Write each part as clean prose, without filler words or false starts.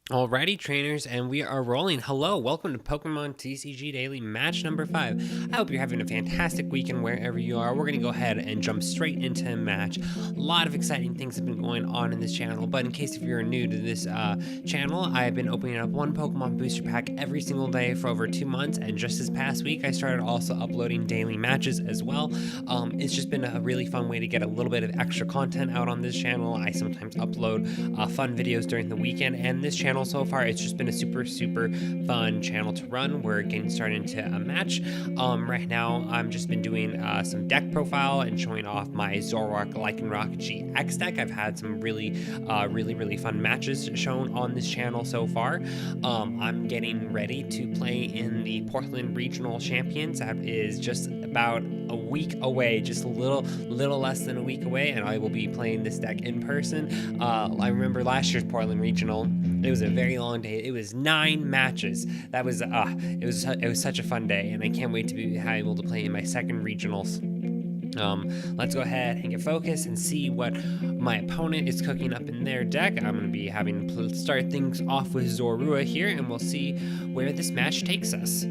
Alrighty, trainers, and we are rolling. Hello, welcome to Pokemon TCG Daily Match number 5. I hope you're having a fantastic weekend wherever you are. We're going to go ahead and jump straight into a match. A lot of exciting things have been going on in this channel, but in case if you're new to this channel, I've been opening up one Pokemon booster pack every single day for over 2 months, and just this past week, I started also uploading daily matches as well. It's just been a really fun way to get a little bit of extra content out on this channel. I sometimes upload fun videos during the weekend, and this channel so far, it's just been a super fun channel to run. We're getting started into a match. Right now I've just been doing some deck profile and showing off my Zoroark Lycanroc GX deck. I've had some really fun matches shown on this channel so far. I'm getting ready to play in the Portland Regional Champions. That is just about a week away, just a little less than a week away, and I will be playing this deck in person. I remember last year's Portland Regional. It was a very long day. It was 9 matches. That was it was such a fun day, and I can't wait to be able to play in my second regionals. Let's go ahead and get focused and see what my opponent is cooking up in their deck. I'm going to be having to start things off with Zorua here, and we'll see where this match takes us.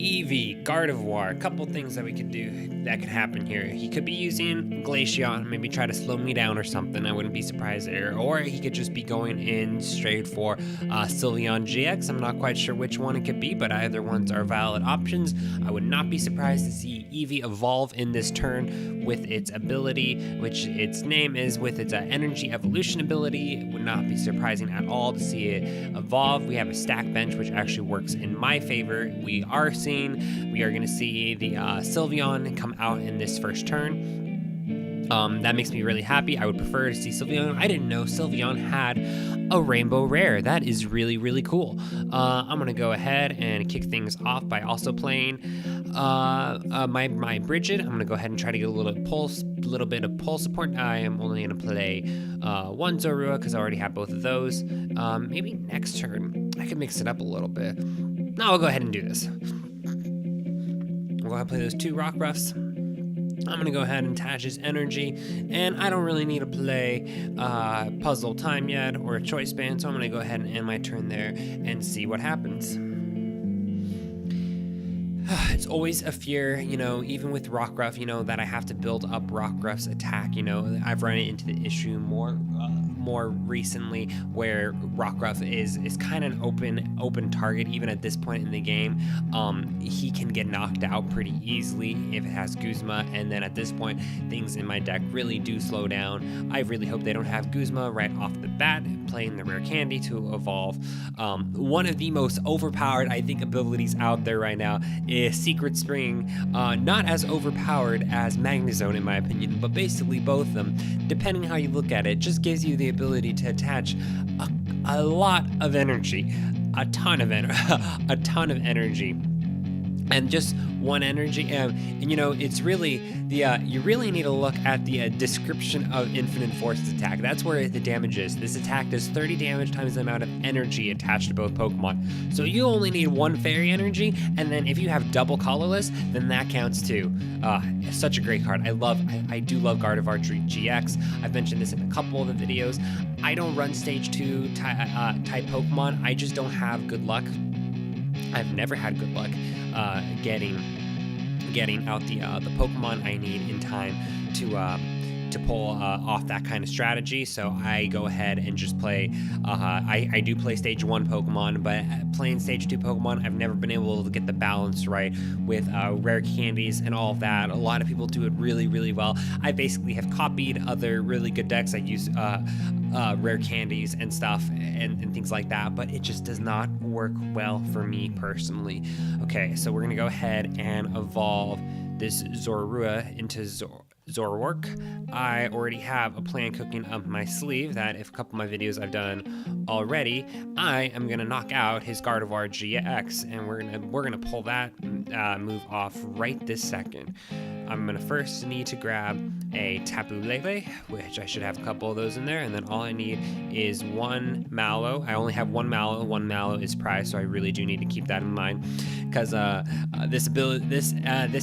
Eevee, Gardevoir, a couple things that we could do that could happen here. He could be using Glaceon, maybe try to slow me down or something. I wouldn't be surprised there. Or he could just be going in straight for Sylveon GX. I'm not quite sure which one it could be, but either ones are valid options. I would not be surprised to see Eevee evolve in this turn with its ability, which its name is, with its energy evolution ability. It would not be surprising at all to see it evolve. We have a stack bench, which actually works in my favor. We are going to see the Sylveon come out in this first turn. That makes me really happy. I would prefer to see Sylveon. I didn't know Sylveon had a rainbow rare. That is really cool. I'm gonna go ahead and kick things off by also playing my Bridget. I'm gonna go ahead and try to get a little bit of pulse support. I am only gonna play one Zorua because I already have both of those. Maybe next turn I could mix it up a little bit. No, I'll go ahead and do this. We're going to play those 2 Rock Ruffs. I'm going to go ahead and attach his energy, and I don't really need to play Puzzle Time yet or a Choice Band, so I'm going to go ahead and end my turn there and see what happens. It's always a fear, even with Rockruff, that I have to build up Rockruff's attack. I've run into the issue more recently where Rockruff is kind of an open target. Even at this point in the game, he can get knocked out pretty easily if it has Guzma, and then at this point things in my deck really do slow down. I really hope they don't have Guzma right off the bat, playing the rare candy to evolve. One of the most overpowered, I think, abilities out there right now is Secret Spring. Not as overpowered as Magnezone in my opinion, but basically both of them, depending how you look at it, just gives you the ability to attach a lot of energy, a ton of energy, and just one energy. And it's really you really need to look at the description of Infinite Force attack. That's where the damage is. This attack does 30 damage times the amount of energy attached to both Pokemon. So you only need 1 fairy energy, and then if you have double colorless, then that counts too. Such a great card. I do love Gardevoir GX. I've mentioned this in a couple of the videos. I don't run stage 2 type Pokemon. I just don't have good luck. I've never had good luck getting out the Pokemon I need in time to pull off that kind of strategy. So I go ahead and just play. I do play stage 1 Pokemon, but playing stage 2 Pokemon, I've never been able to get the balance right with rare candies and all of that. A lot of people do it really well. I basically have copied other really good decks. I use rare candies and stuff and things like that, but it just does not work well for me personally. Okay, so we're gonna go ahead and evolve this Zorua into Zoroark. I already have a plan cooking up my sleeve that if a couple of my videos I've done already, I am gonna knock out his Gardevoir GX, and we're gonna pull that move off right this second. I'm gonna first need to grab a Tapu Lele, which I should have a couple of those in there, and then all I need is one Mallow. I only have one Mallow. One Mallow is prized, so I really do need to keep that in mind, because this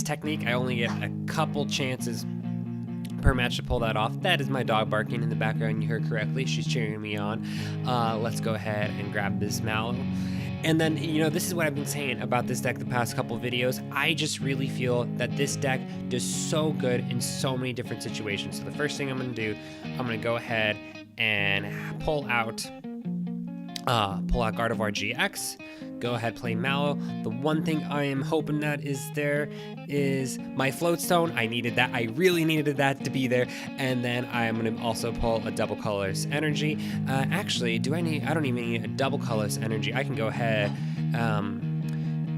technique, I only get a couple chances per match to pull that off. That is my dog barking in the background. You heard correctly. She's cheering me on. Let's go ahead and grab this Mallow. And then, this is what I've been saying about this deck the past couple videos. I just really feel that this deck does so good in so many different situations. So the first thing I'm going to do, I'm going to go ahead and pull out Gardevoir GX. Go ahead, play Mallow. The one thing I am hoping that is there is my Floatstone. I needed that. I really needed that to be there. And then I'm going to also pull a Double Colorless Energy. Actually, I don't even need a Double Colorless Energy. I can go ahead,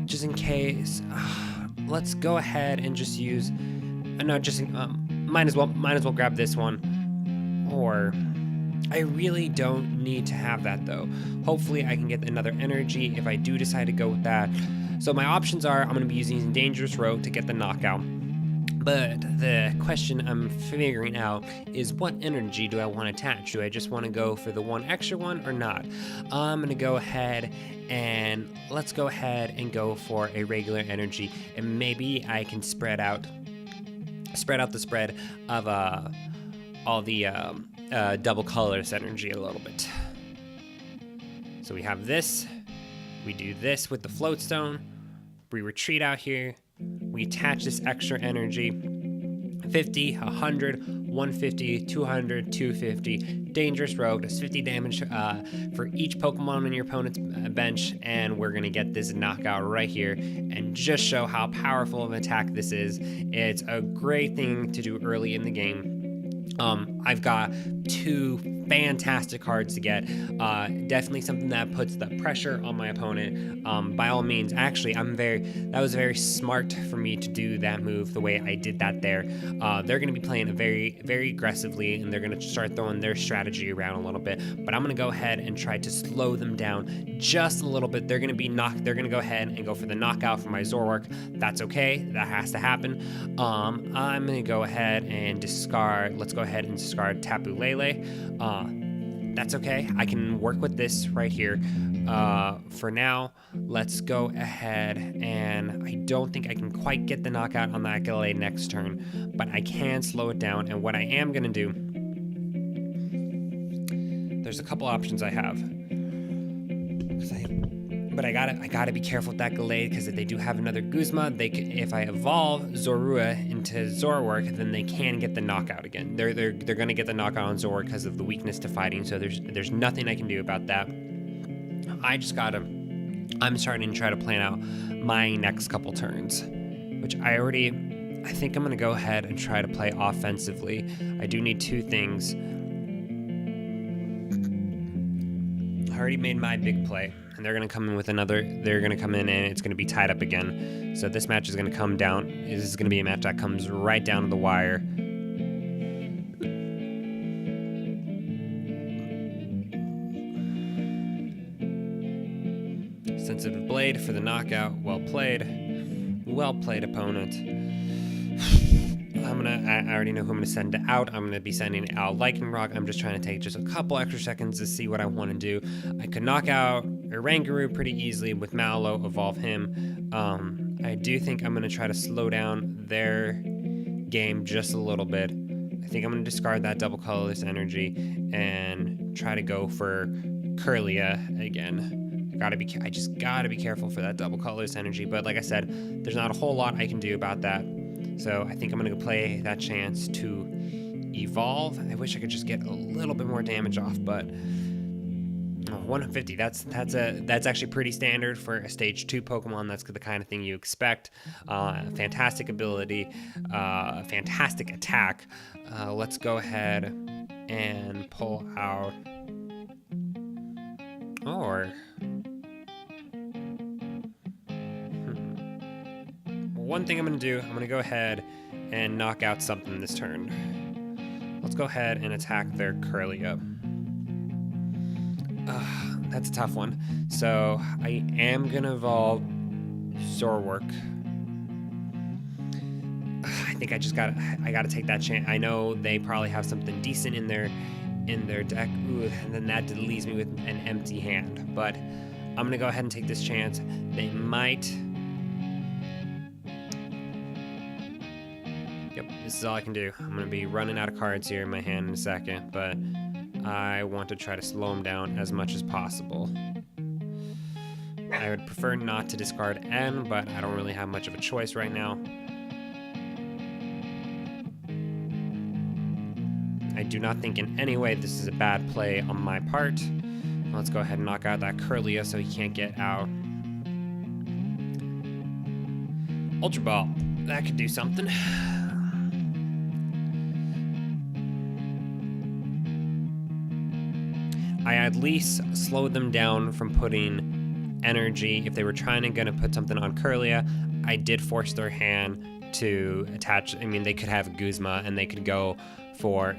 just in case. Let's go ahead and just use, might as well grab this one. Or, I really don't need to have that though. Hopefully I can get another energy if I do decide to go with that. So my options are, I'm going to be using Dangerous Rogue to get the knockout. But the question I'm figuring out is, what energy do I want to attach? Do I just want to go for the one extra one or not? I'm going to go ahead and let's go ahead and go for a regular energy, and maybe I can spread out the spread of all the Double Colorless Energy a little bit. So we have this, we do this with the Floatstone, we retreat out here, we attach this extra energy, 50, 100, 150, 200, 250, Dangerous Rogue, does 50 damage for each Pokemon on your opponent's bench, and we're gonna get this knockout right here and just show how powerful of an attack this is. It's a great thing to do early in the game. I've got two fantastic cards to get. Definitely something that puts the pressure on my opponent. By all means, actually, that was very smart for me to do that move the way I did that there. They're going to be playing it very, very aggressively, and they're going to start throwing their strategy around a little bit. But I'm going to go ahead and try to slow them down just a little bit. They're going to go ahead and go for the knockout for my Zoroark. That's okay. That has to happen. I'm going to go ahead and discard. Let's go ahead and discard Tapu Lele. That's okay. I can work with this right here. For now, let's go ahead, and I don't think I can quite get the knockout on that Gallade next turn, but I can slow it down. And what I am going to do, there's a couple options I have. But I gotta be careful with that Gallade, because if they do have another Guzma, if I evolve Zorua into Zoroark, then they can get the knockout again. They're gonna get the knockout on Zoroark because of the weakness to fighting. So there's nothing I can do about that. I'm starting to try to plan out my next couple turns, which I think I'm gonna go ahead and try to play offensively. I do need two things. I already made my big play, and they're going to come in with another. They're going to come in, and it's going to be tied up again. So this match is going to come down. This is going to be a match that comes right down to the wire. Sensitive Blade for the knockout. Well played. Well played, opponent. I already know who I'm going to send out. I'm going to be sending out Lycanroc. I'm just trying to take just a couple extra seconds to see what I want to do. I could knock out Oranguru pretty easily with Mallow, evolve him. I do think I'm going to try to slow down their game just a little bit. I think I'm going to discard that Double Colorless Energy and try to go for Kirlia again. I just gotta be careful for that Double Colorless Energy, but like I said, there's not a whole lot I can do about that. So I think I'm gonna go play that chance to evolve. I wish I could just get a little bit more damage off, but 150, that's actually pretty standard for a stage 2 Pokemon. That's the kind of thing you expect. Fantastic ability, fantastic attack. Let's go ahead and pull out, or one thing I'm going to do, I'm going to go ahead and knock out something this turn. Let's go ahead and attack their Kirlia. That's a tough one. So I am gonna evolve Zoroark. I think I gotta take that chance. I know they probably have something decent in their deck. Ooh, and then that leaves me with an empty hand. But I'm gonna go ahead and take this chance. They might. Yep, this is all I can do. I'm gonna be running out of cards here in my hand in a second, but I want to try to slow them down as much as possible. I would prefer not to discard N, but I don't really have much of a choice right now. I do not think in any way this is a bad play on my part. Let's go ahead and knock out that Kirlia so he can't get out. Ultra Ball, that could do something. I at least slowed them down from putting energy. If they were gonna put something on Kirlia, I did force their hand to attach. I mean, they could have Guzma and they could go for,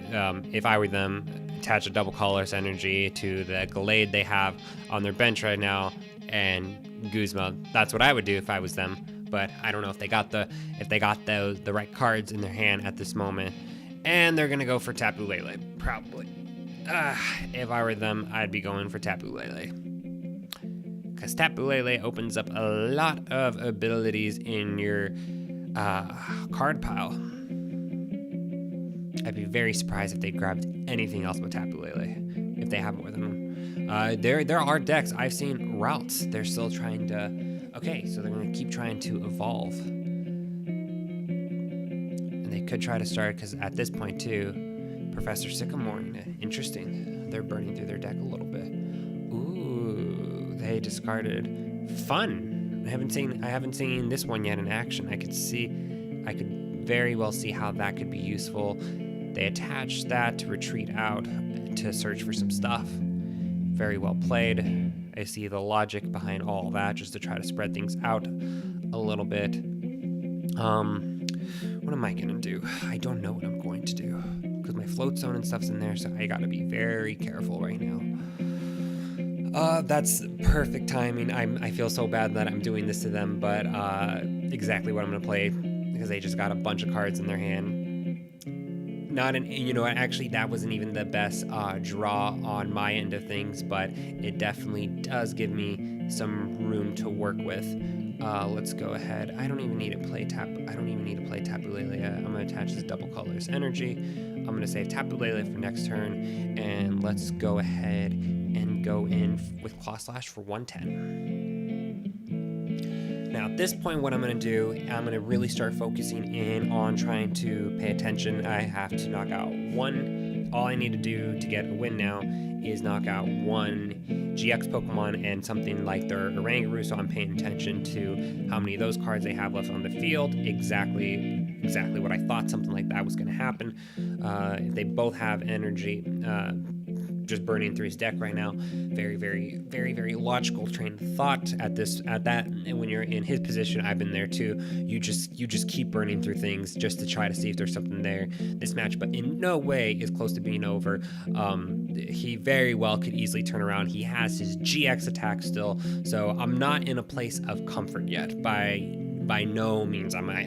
if I were them, attach a double colorless energy to the Gallade they have on their bench right now and Guzma. That's what I would do if I was them. But I don't know if they got the right cards in their hand at this moment. And they're gonna go for Tapu Lele, probably. If I were them, I'd be going for Tapu Lele. Because Tapu Lele opens up a lot of abilities in your card pile. I'd be very surprised if they grabbed anything else but Tapu Lele, if they have more than one. There are decks. I've seen routes. They're still trying to... Okay, so they're going to keep trying to evolve. And they could try to start, because at this point, too, Professor Sycamore, interesting. They're burning through their deck a little bit. Ooh, they discarded Fun. I haven't seen this one yet in action. I could very well see how that could be useful. They attached that to retreat out to search for some stuff. Very well played. I see the logic behind all that, just to try to spread things out a little bit. What am I gonna do? I don't know what I'm going to do, because my float zone and stuff's in there, so I gotta be very careful right now. That's perfect timing. I feel so bad that I'm doing this to them, but exactly what I'm gonna play, because they just got a bunch of cards in their hand. Actually, that wasn't even the best draw on my end of things, but it definitely does give me some room to work with. Let's go ahead. I don't even need to play Tapu Lele. I'm gonna attach this double colors energy. I'm gonna save Tapu Lele for next turn, and let's go ahead and go in with Claw Slash for 110. Now at this point, what I'm going to do, I'm going to really start focusing in on trying to pay attention. I have to knock out one. All I need to do to get a win now is knock out one GX Pokemon and something like their Oranguru, so I'm paying attention to how many of those cards they have left on the field. Exactly what I thought something like that was going to happen. If they both have energy, just burning through his deck right now. Very, very, very, very logical train of thought at that. And when you're in his position, I've been there too. You just keep burning through things just to try to see if there's something there. This match, but in no way is close to being over. He very well could easily turn around. He has his GX attack still, so I'm not in a place of comfort yet. By no means am I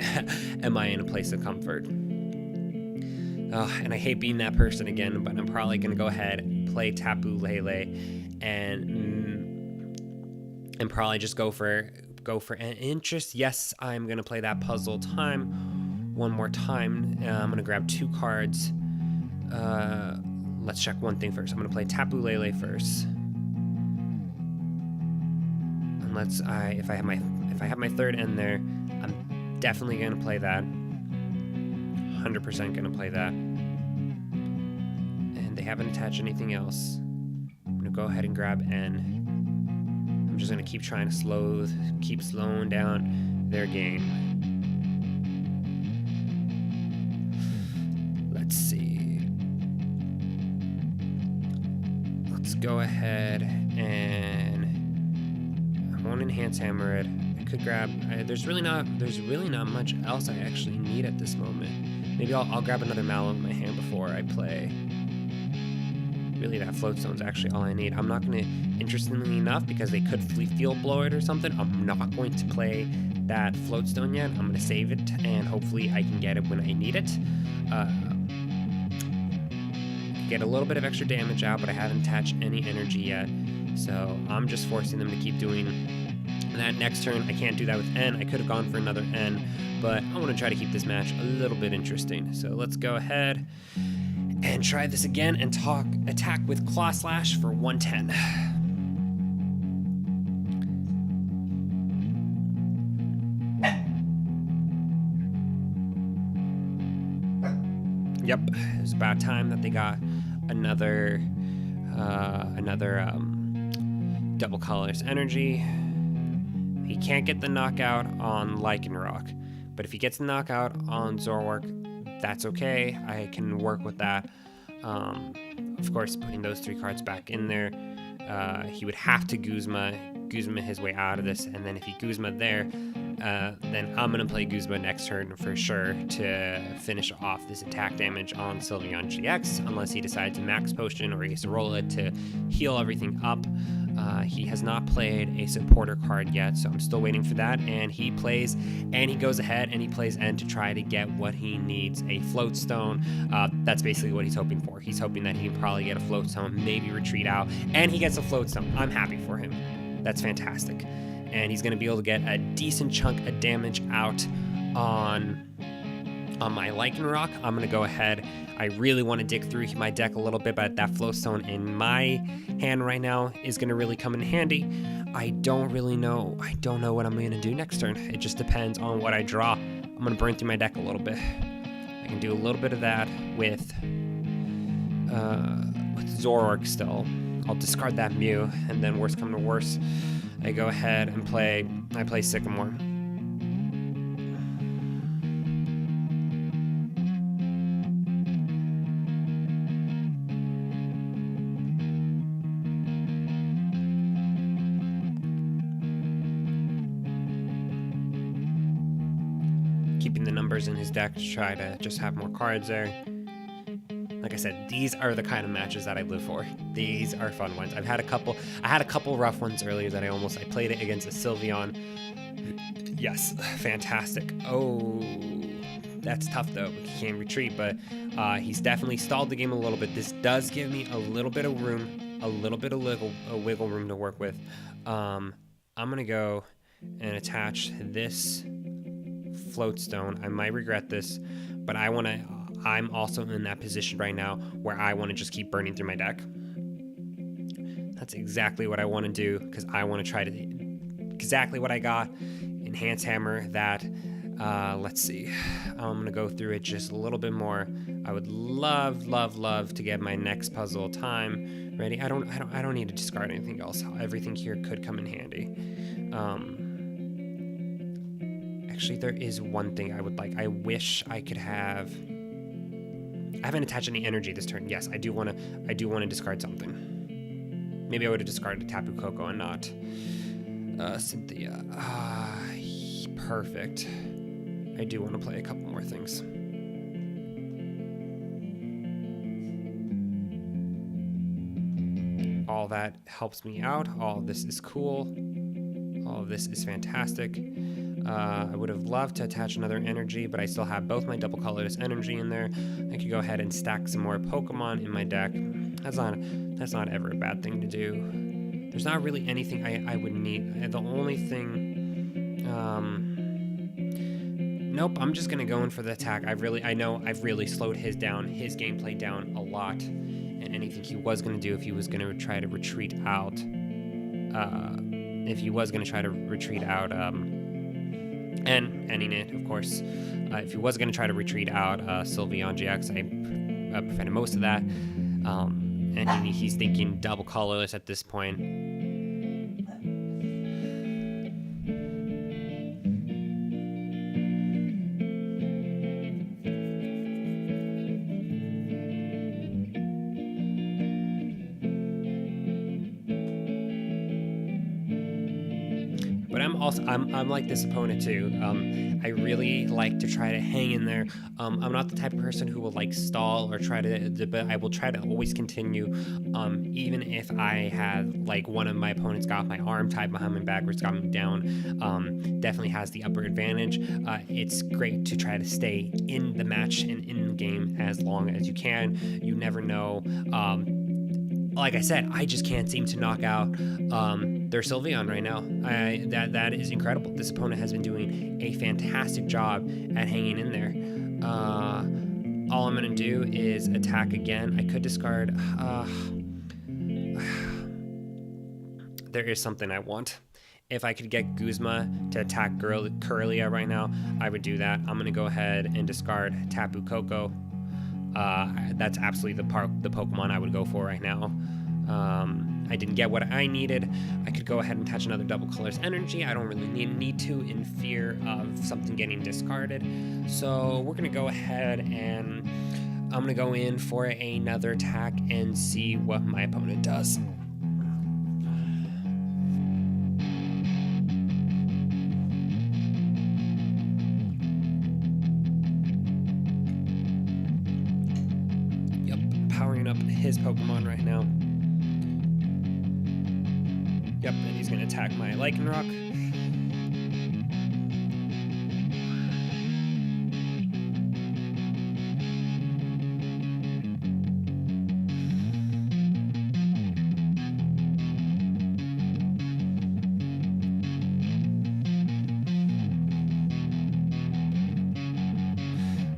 in a place of comfort. And I hate being that person again, but I'm probably going to go ahead and play Tapu Lele and probably just go for an interest. Yes, I'm going to play that puzzle time one more time. I'm going to grab two cards. Let's check one thing first. I'm going to play Tapu Lele first. And if I have my third end there, I'm definitely going to play that. 100% gonna play that. And they haven't attached anything else. I'm gonna go ahead and grab N. I'm just gonna keep trying to keep slowing down their game. Let's see. Let's go ahead and I won't enhance Hammer It. I could grab. There's really not much else I actually need at this moment. Maybe I'll grab another mallow in my hand before I play. Really, that float stone's actually all I need. I'm not going to, interestingly enough, because they could field blow it or something, I'm not going to play that float stone yet. I'm going to save it, and hopefully I can get it when I need it. Get a little bit of extra damage out, but I haven't attached any energy yet. So I'm just forcing them to keep doing that next turn. I can't do that with N. I could have gone for another N, but I want to try to keep this match a little bit interesting. So let's go ahead and try this again and attack with Claw Slash for 110. Yep, it was about time that they got another double colorless energy. He can't get the knockout on Lycanroc, but if he gets the knockout on Zoroark, that's okay. I can work with that. Of course, putting those 3 cards back in there. He would have to Guzma his way out of this, and then if he Guzma there, then I'm going to play Guzma next turn for sure to finish off this attack damage on Sylveon GX, unless he decides to Max Potion or he roll it to heal everything up. He has not played a supporter card yet, so I'm still waiting for that, and he plays, and he goes ahead and he plays N to try to get what he needs, a float stone. That's basically what he's hoping for. He's hoping that he can probably get a float stone, maybe retreat out, and he gets a float stone. I'm happy for him. That's fantastic. And he's going to be able to get a decent chunk of damage out on my Lycanroc. I'm going to go ahead. I really want to dig through my deck a little bit, but that float stone in my hand right now is going to really come in handy. I don't know what I'm going to do next turn. It just depends on what I draw. I'm going to burn through my deck a little bit. I can do a little bit of that with Zoroark still. I'll discard that Mew, and then worst come to worst, I go ahead and play Sycamore. Keeping the numbers in his deck to try to just have more cards there. Like I said, these are the kind of matches that I live for. These are fun ones. I had a couple rough ones earlier that I played it against a Sylveon. Yes, fantastic. Oh, that's tough though. He can't retreat, but he's definitely stalled the game a little bit. This does give me a little bit of room, a wiggle room to work with. I'm gonna go and attach this float stone. I might regret this, but I'm also in that position right now where I want to just keep burning through my deck. That's exactly what I want to do, because I want to try to exactly what I got. Enhance Hammer that, let's see. I'm going to go through it just a little bit more. I would love to get my next puzzle time ready. I don't need to discard anything else. Everything here could come in handy. Actually, there is one thing I would like. I wish I could have. I haven't attached any energy this turn. Yes, I do want to discard something. Maybe I would have discarded Tapu Koko and not Cynthia. Perfect. I do want to play a couple more things. All that helps me out. All of this is cool. All of this is fantastic. I would have loved to attach another energy, but I still have both my double colorless energy in there. I could go ahead and stack some more Pokemon in my deck. That's not ever a bad thing to do. There's not really anything I would need. The only thing, nope, I'm just gonna go in for the attack. I know I've really slowed his gameplay down a lot, and anything he was gonna do if he was gonna try to retreat out, and ending it, of course. If he was going to try to retreat out Sylveon GX, I prevented most of that. And he's thinking double colorless at this point. But I'm I'm like this opponent too. I really like to try to hang in there. I'm not the type of person who will like stall or try to, but I will try to always continue. Even if I had like one of my opponents got my arm tied behind my backwards, got me down, definitely has the upper advantage. It's great to try to stay in the match and in the game as long as you can. You never know. Like I said, I just can't seem to knock out their Sylveon right now. That is incredible. This opponent has been doing a fantastic job at hanging in there. All I'm going to do is attack again. I could discard. There is something I want. If I could get Guzma to attack Kirlia right now, I would do that. I'm going to go ahead and discard Tapu Koko. That's absolutely the Pokemon I would go for right now. I didn't get what I needed. I could go ahead and touch another Double Color's Energy. I don't really need to in fear of something getting discarded. So we're going to go ahead and I'm going to go in for another attack and see what my opponent does. Powering up his Pokemon right now. Yep, and he's going to attack my Lycanroc.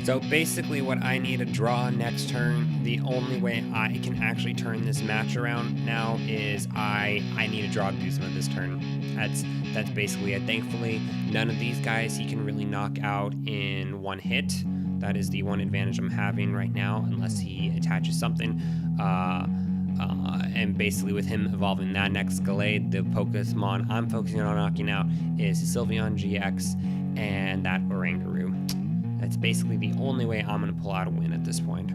So basically what I need to draw next turn, the only way I can actually turn this match around now is I need to draw Guzma this turn. That's basically it. Thankfully, none of these guys he can really knock out in one hit. That is the one advantage I'm having right now, unless he attaches something. And basically with him evolving that next Gallade, the Pokemon I'm focusing on knocking out is Sylveon GX and that Oranguru. That's basically the only way I'm going to pull out a win at this point.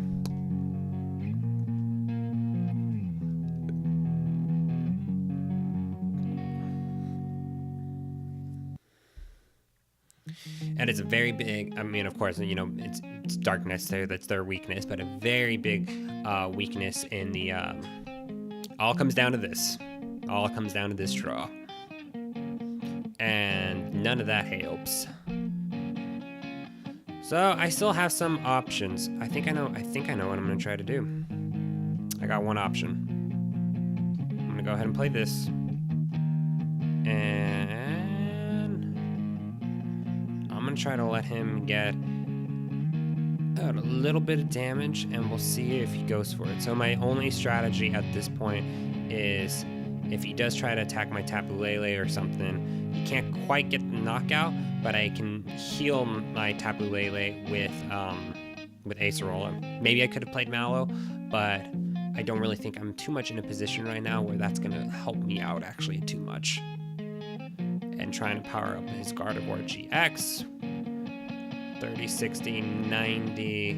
And it's a very big, I mean, of course, you know, it's darkness there, that's their weakness, but a very big weakness in the, all comes down to this. All comes down to this draw. And none of that helps. So I still have some options. I think I know what I'm gonna try to do. I got one option. I'm gonna go ahead and play this. And I'm gonna try to let him get a little bit of damage and we'll see if he goes for it. So my only strategy at this point is if he does try to attack my Tapu Lele or something, he can't quite get the knockout, but I can heal my Tapu Lele with Acerola. Maybe I could have played Mallow, but I don't really think I'm too much in a position right now where that's going to help me out actually too much. And trying to power up his Gardevoir GX. 30, 60, 90,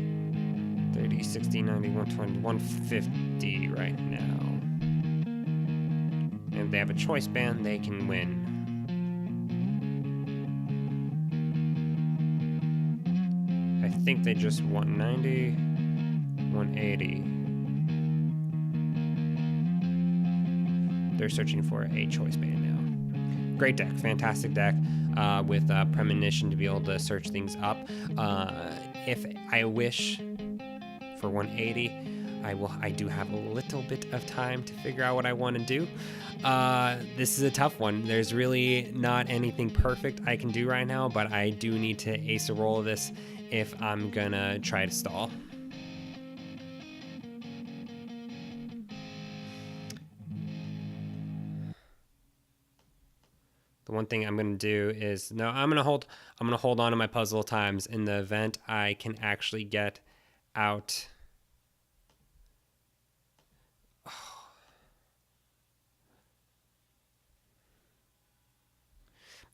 30, 60, 90, 120, 150 right now. And if they have a choice band, they can win. I think they just 190, 180. They're searching for a choice band now. Great deck, fantastic deck with Premonition to be able to search things up. If I wish for 180, I do have a little bit of time to figure out what I want to do. This is a tough one. There's really not anything perfect I can do right now, but I do need to ace a roll of this if I'm gonna try to stall. The one thing I'm gonna do is I'm gonna hold on to my puzzle times in the event I can actually get out.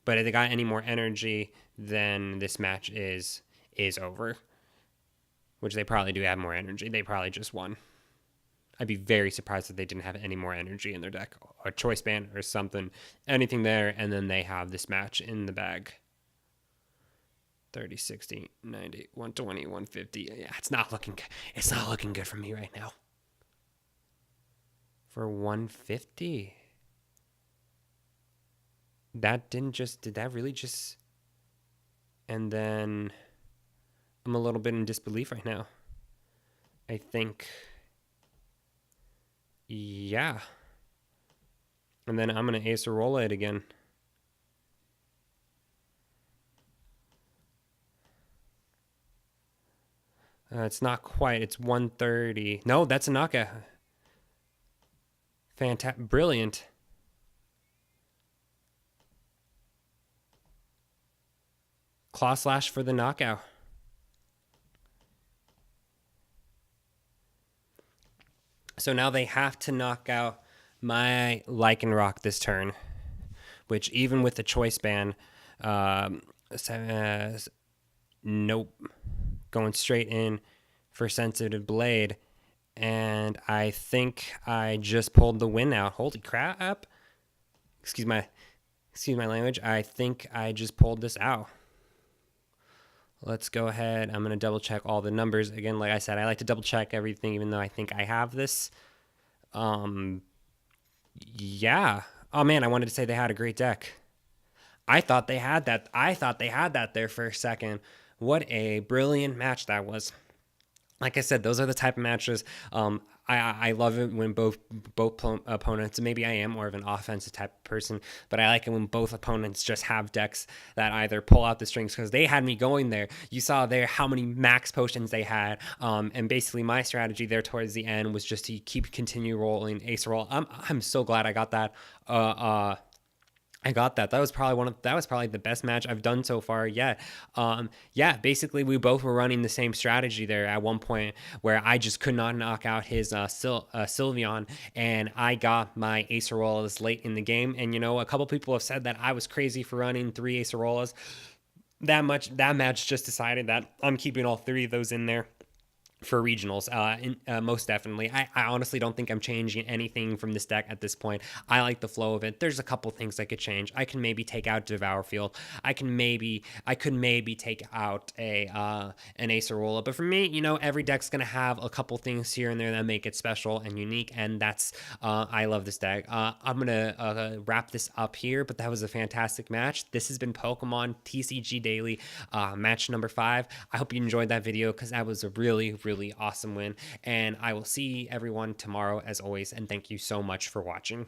But if they got any more energy, then this match is over. Which they probably do have more energy. They probably just won. I'd be very surprised if they didn't have any more energy in their deck, or choice band or something, anything there, and then they have this match in the bag. 30, 60, 90, 120, 150. Yeah, it's not looking good for me right now. For 150. Did that really just... And then I'm a little bit in disbelief right now. I think, yeah. And then I'm going to Acerola it again. It's not quite. It's 130. No, that's a knockout. Fantastic. Brilliant. Claw Slash for the knockout. So now they have to knock out my Lycanroc this turn, which even with the choice ban, nope. Going straight in for Sensitive Blade. And I think I just pulled the win out. Holy crap. Excuse my language. I think I just pulled this out. Let's go ahead. I'm going to double check all the numbers. Again, like I said, I like to double check everything, even though I think I have this. Yeah. Oh man, I wanted to say they had a great deck. I thought they had that. There for a second. What a brilliant match that was. Like I said, those are the type of matches I love it when both opponents, maybe I am more of an offensive type of person, but I like it when both opponents just have decks that either pull out the strings, because they had me going there. You saw there how many max potions they had, and basically my strategy there towards the end was just to continue rolling Ace roll. I'm so glad I got that. I got that. That was probably the best match I've done so far yet. Yeah, basically we both were running the same strategy there at one point, where I just could not knock out his Sylveon, and I got my Acerolas late in the game. And you know, a couple people have said that I was crazy for running 3 Acerolas. That match just decided that I'm keeping all 3 of those in there for regionals, most definitely. I honestly don't think I'm changing anything from this deck at this point. I like the flow of it. There's a couple things I could change. I can maybe take out Devour Field. I could maybe take out an Acerola. But for me, you know, every deck's gonna have a couple things here and there that make it special and unique, and that's I love this deck. I'm gonna wrap this up here, but that was a fantastic match. This has been Pokemon TCG Daily match number 5. I hope you enjoyed that video, because that was a really awesome win, and I will see everyone tomorrow as always, and thank you so much for watching.